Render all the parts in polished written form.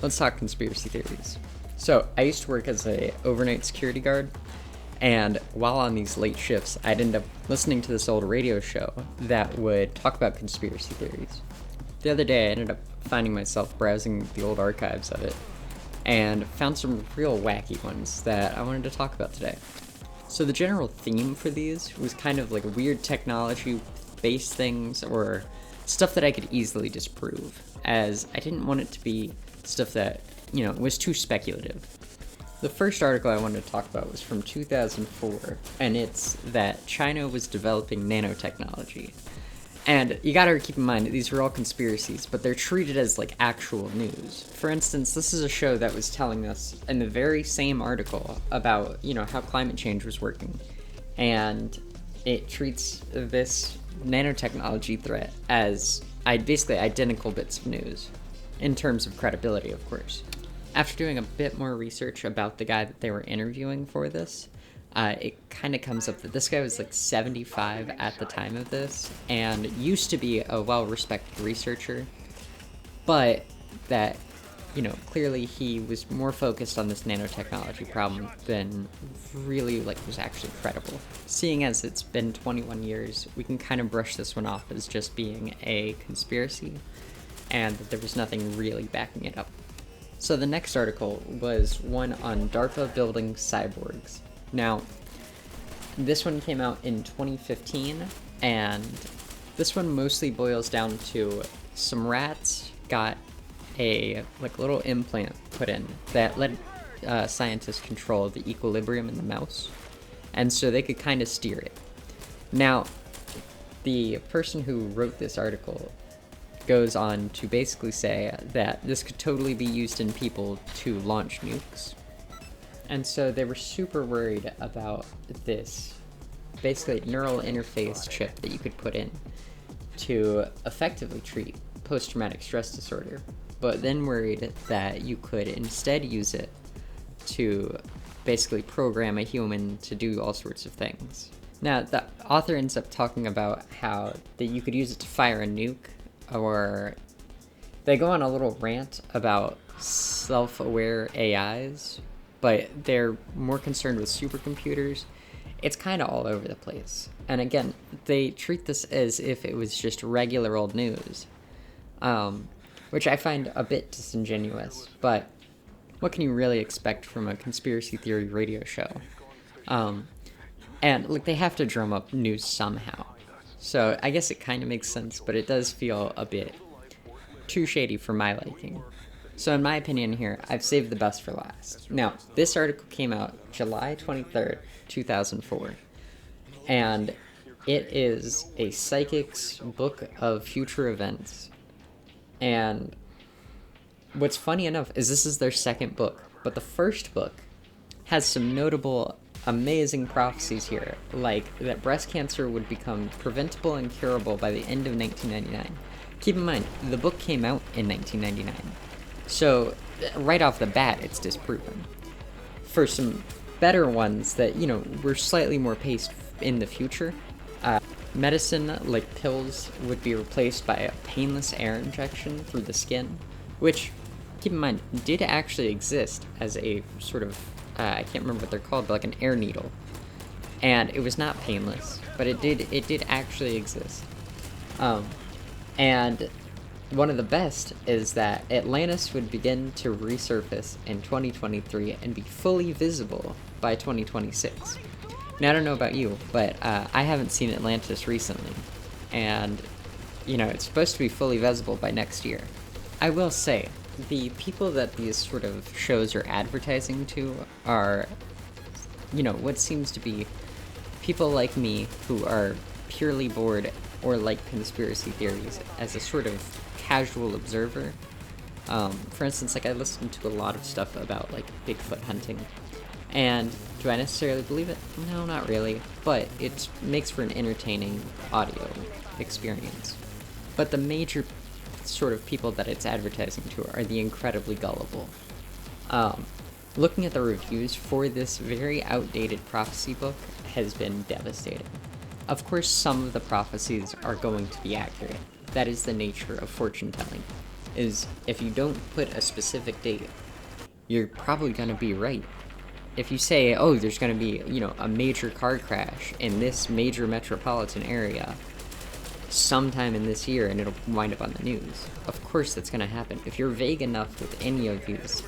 let's talk conspiracy theories. So, I used to work as a overnight security guard, and while on these late shifts, I'd end up listening to this old radio show that would talk about conspiracy theories. The other day, I ended up finding myself browsing the old archives of it, and found some real wacky ones that I wanted to talk about today. So the general theme for these was kind of like weird technology-based things, or stuff that I could easily disprove, as I didn't want it to be stuff that, was too speculative. The first article I wanted to talk about was from 2004, and it's that China was developing nanotechnology. And you gotta keep in mind that these are all conspiracies, but they're treated as like actual news. For instance, this is a show that was telling us in the very same article about, how climate change was working. And it treats this nanotechnology threat as basically identical bits of news, in terms of credibility, of course. After doing a bit more research about the guy that they were interviewing for this, it kind of comes up that this guy was like 75 at the time of this, and used to be a well-respected researcher, but that, clearly he was more focused on this nanotechnology problem than really, was actually credible. Seeing as it's been 21 years, we can kind of brush this one off as just being a conspiracy, and that there was nothing really backing it up. So the next article was one on DARPA building cyborgs. Now, this one came out in 2015, and this one mostly boils down to some rats got a little implant put in that let scientists control the equilibrium in the mouse, and so they could kind of steer it. Now, the person who wrote this article goes on to basically say that this could totally be used in people to launch nukes. And so they were super worried about this basically neural interface chip that you could put in to effectively treat post-traumatic stress disorder, but then worried that you could instead use it to basically program a human to do all sorts of things. Now, the author ends up talking about how that you could use it to fire a nuke, or they go on a little rant about self-aware AIs, but they're more concerned with supercomputers. It's kind of all over the place. And again, they treat this as if it was just regular old news, which I find a bit disingenuous, but what can you really expect from a conspiracy theory radio show? And they have to drum up news somehow. So I guess it kind of makes sense, but it does feel a bit too shady for my liking. So in my opinion here, I've saved the best for last. Now, this article came out July 23rd, 2004, and it is a psychic's book of future events. And what's funny enough is this is their second book, but the first book has some notable amazing prophecies here, like that breast cancer would become preventable and curable by the end of 1999. Keep in mind, the book came out in 1999, so right off the bat, it's disproven. For some better ones that, were slightly more paced in the future, medicine, like pills, would be replaced by a painless air injection through the skin, which, keep in mind, did actually exist as a sort of I can't remember what they're called, but like an air needle. And it was not painless, but it did actually exist. And one of the best is that Atlantis would begin to resurface in 2023 and be fully visible by 2026. Now, I don't know about you, but I haven't seen Atlantis recently. And, it's supposed to be fully visible by next year. I will say, the people that these sort of shows are advertising to are, what seems to be people like me who are purely bored or like conspiracy theories as a sort of casual observer. For instance, I listen to a lot of stuff about, Bigfoot hunting. And do I necessarily believe it? No, not really. But it makes for an entertaining audio experience. But the major sort of people that it's advertising to are the incredibly gullible. Looking at the reviews for this very outdated prophecy book has been devastating. Of course, some of the prophecies are going to be accurate. That is the nature of fortune telling. is if you don't put a specific date, you're probably going to be right. If you say, oh, there's going to be, a major car crash in this major metropolitan area sometime in this year and it'll wind up on the news, of course that's going to happen. If you're vague enough with any of these,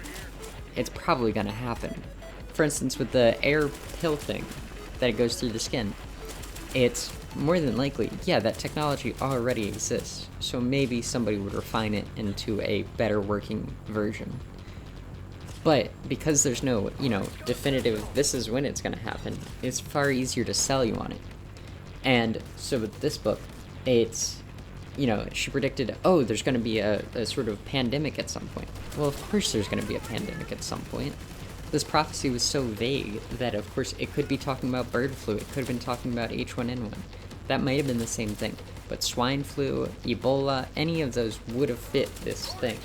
it's probably going to happen. For instance, with the air pill thing, that it goes through the skin, it's more than likely, yeah, that technology already exists, so maybe somebody would refine it into a better working version. But because there's no, definitive, this is when it's going to happen, it's far easier to sell you on it. And so with this book, it's, she predicted, oh, there's going to be a sort of pandemic at some point. Well, of course there's going to be a pandemic at some point. This prophecy was so vague that, of course, it could be talking about bird flu, it could have been talking about H1N1. That might have been the same thing. But swine flu, Ebola, any of those would have fit this thing.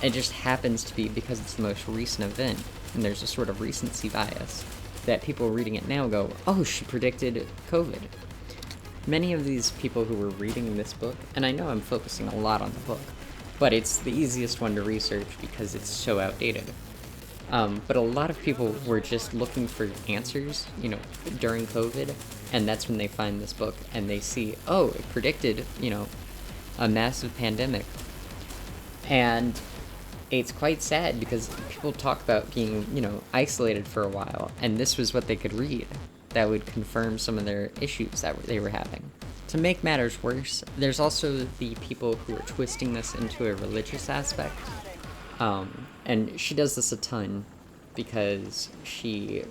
It just happens to be because it's the most recent event, and there's a sort of recency bias, that people reading it now go, oh, she predicted COVID. Many of these people who were reading this book, and I know I'm focusing a lot on the book, but it's the easiest one to research because it's so outdated. But a lot of people were just looking for answers, during COVID, and that's when they find this book, and they see, oh, it predicted, a massive pandemic. And it's quite sad because people talk about being, isolated for a while, and this was what they could read that would confirm some of their issues that they were having. To make matters worse, there's also the people who are twisting this into a religious aspect. And she does this a ton because she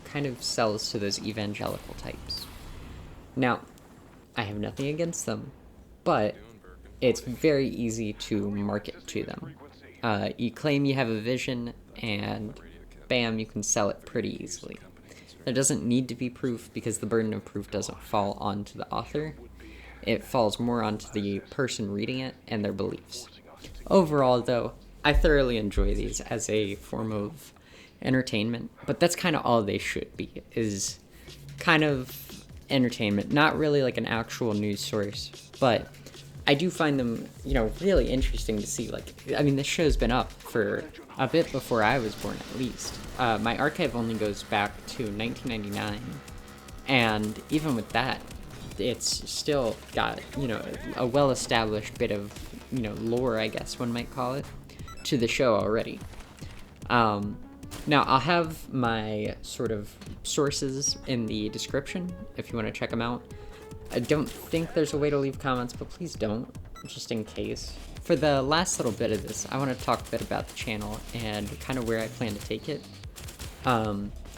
kind of sells to those evangelical types. Now, I have nothing against them, but it's very easy to market to them. You claim you have a vision, and bam, you can sell it pretty easily. There doesn't need to be proof because the burden of proof doesn't fall onto the author. It falls more onto the person reading it and their beliefs. Overall, though, I thoroughly enjoy these as a form of entertainment, but that's kind of all they should be, is kind of entertainment, not really like an actual news source, but I do find them, really interesting to see. This show's been up for a bit before I was born, at least. My archive only goes back to 1999, and even with that, it's still got, a well-established bit of, lore, I guess one might call it, to the show already. Now, I'll have my sort of sources in the description if you want to check them out. I don't think there's a way to leave comments, but please don't, just in case. For the last little bit of this, I want to talk a bit about the channel and kind of where I plan to take it.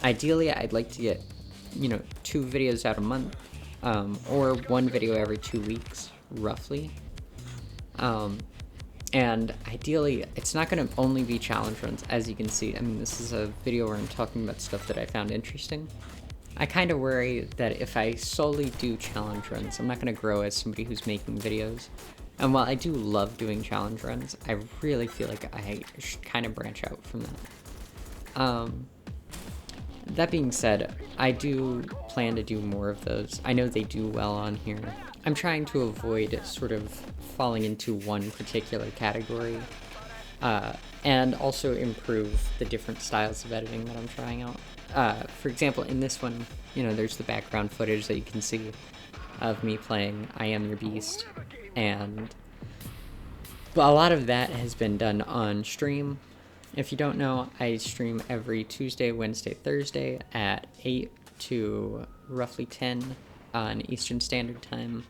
Ideally, I'd like to get, 2 videos out a month, or 1 video every 2 weeks, roughly. And ideally, it's not going to only be challenge runs, as you can see. This is a video where I'm talking about stuff that I found interesting. I kind of worry that if I solely do challenge runs, I'm not going to grow as somebody who's making videos. And while I do love doing challenge runs, I really feel like I should kind of branch out from that. That being said, I do plan to do more of those. I know they do well on here. I'm trying to avoid sort of falling into one particular category, and also improve the different styles of editing that I'm trying out. For example, in this one, there's the background footage that you can see of me playing I Am Your Beast, and a lot of that has been done on stream. If you don't know, I stream every Tuesday, Wednesday, Thursday at 8 to roughly 10 on Eastern Standard Time.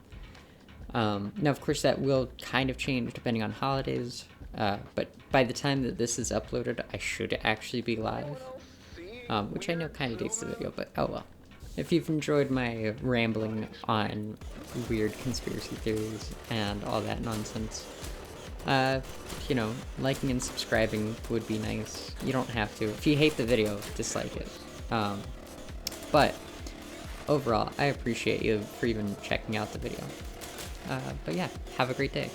Now, of course, that will kind of change depending on holidays, but by the time that this is uploaded, I should actually be live. Which I know kind of dates the video, but oh well. If you've enjoyed my rambling on weird conspiracy theories and all that nonsense, liking and subscribing would be nice. You don't have to. If you hate the video, dislike it. But overall, I appreciate you for even checking out the video. But yeah, have a great day.